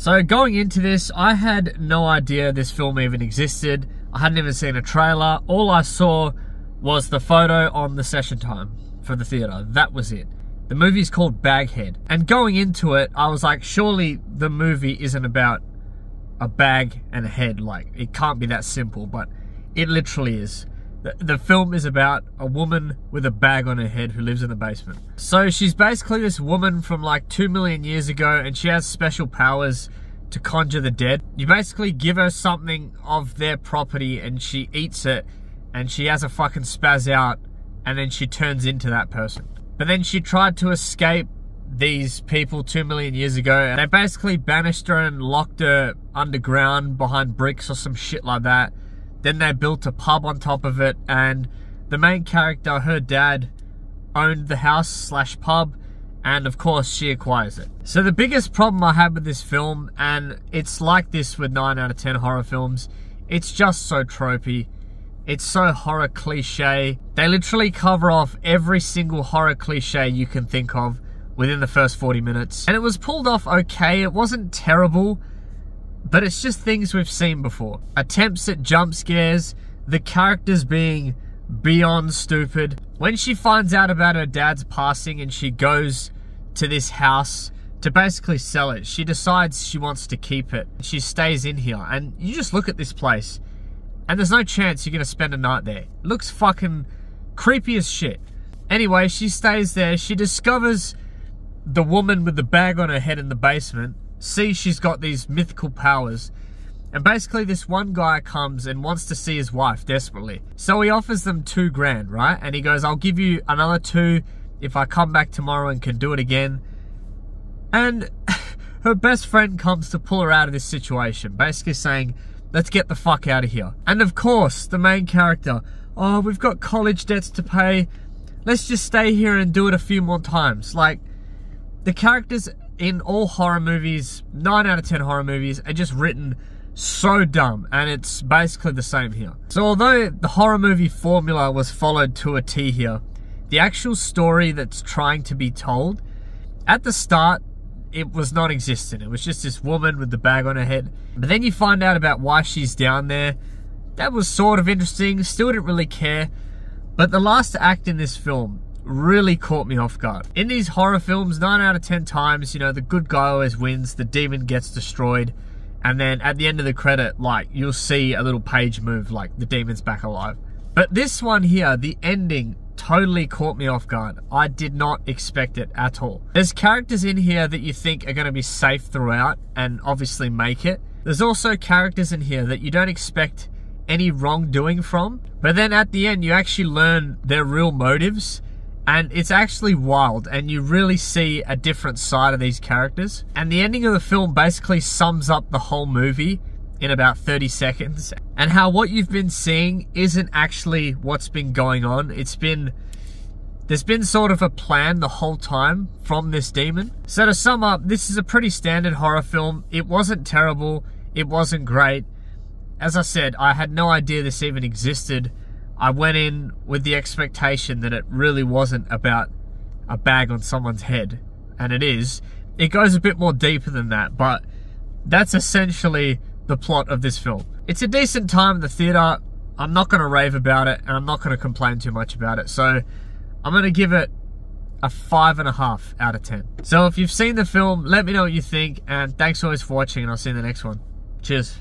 So going into this, I had no idea this film even existed. I hadn't even seen a trailer. All I saw was the photo on the session time for the theater. That was it. The movie's called Baghead. And going into it, I was like, surely the movie isn't about a bag and a head. Like, it can't be that simple, but it literally is. The film is about a woman with a bag on her head who lives in the basement. So she's basically this woman from like 2 million years ago, and she has special powers to conjure the dead. You basically give her something of their property and she eats it, and she has a fucking spaz out, and then she turns into that person. But then she tried to escape these people 2 million years ago, and they basically banished her and locked her underground behind bricks or some shit like that. Then they built a pub on top of it, and the main character, her dad, owned the house / pub, and of course she acquires it. So the biggest problem I had with this film, and it's like this with 9 out of 10 horror films, it's just so tropey. It's so horror cliche. They literally cover off every single horror cliche you can think of within the first 40 minutes. And it was pulled off okay. It wasn't terrible, but it's just things we've seen before. Attempts at jump scares, the characters being beyond stupid. When she finds out about her dad's passing and she goes to this house to basically sell it, she decides she wants to keep it. She stays in here, and you just look at this place and there's no chance you're gonna spend a night there. It looks fucking creepy as shit. Anyway, she stays there. She discovers the woman with the bag on her head in the basement, sees she's got these mythical powers, and basically this one guy comes and wants to see his wife desperately. So he offers them $2 grand, right? And he goes, I'll give you another 2 if I come back tomorrow and can do it again. And her best friend comes to pull her out of this situation, basically saying, let's get the fuck out of here. And of course, the main character, oh, we've got college debts to pay. Let's just stay here and do it a few more times. Like, the characters in all horror movies, 9 out of 10 horror movies, are just written so dumb, and it's basically the same here. So although the horror movie formula was followed to a T here, the actual story that's trying to be told, at the start, it was non-existent. It was just this woman with the bag on her head. But then you find out about why she's down there. That was sort of interesting, still didn't really care. But the last act in this film really caught me off guard. In these horror films, 9 out of 10 times, you know, the good guy always wins, the demon gets destroyed, and then at the end of the credit, like, you'll see a little page move, like, the demon's back alive. But this one here, the ending, totally caught me off guard. I did not expect it at all. There's characters in here that you think are going to be safe throughout and obviously make it. There's also characters in here that you don't expect any wrongdoing from, but then at the end you actually learn their real motives, and it's actually wild, and you really see a different side of these characters. And the ending of the film basically sums up the whole movie in about 30 seconds, and how what you've been seeing isn't actually what's been going on. There's been sort of a plan the whole time from this demon. So to sum up, this is a pretty standard horror film. It wasn't terrible, it wasn't great. As I said, I had no idea this even existed. I went in with the expectation that it really wasn't about a bag on someone's head, and it is. It goes a bit more deeper than that, but that's essentially the plot of this film. It's a decent time in the theater. I'm not going to rave about it, and I'm not going to complain too much about it, so I'm going to give it a 5.5 out of 10. So if you've seen the film, let me know what you think, and thanks always for watching, and I'll see you in the next one. Cheers.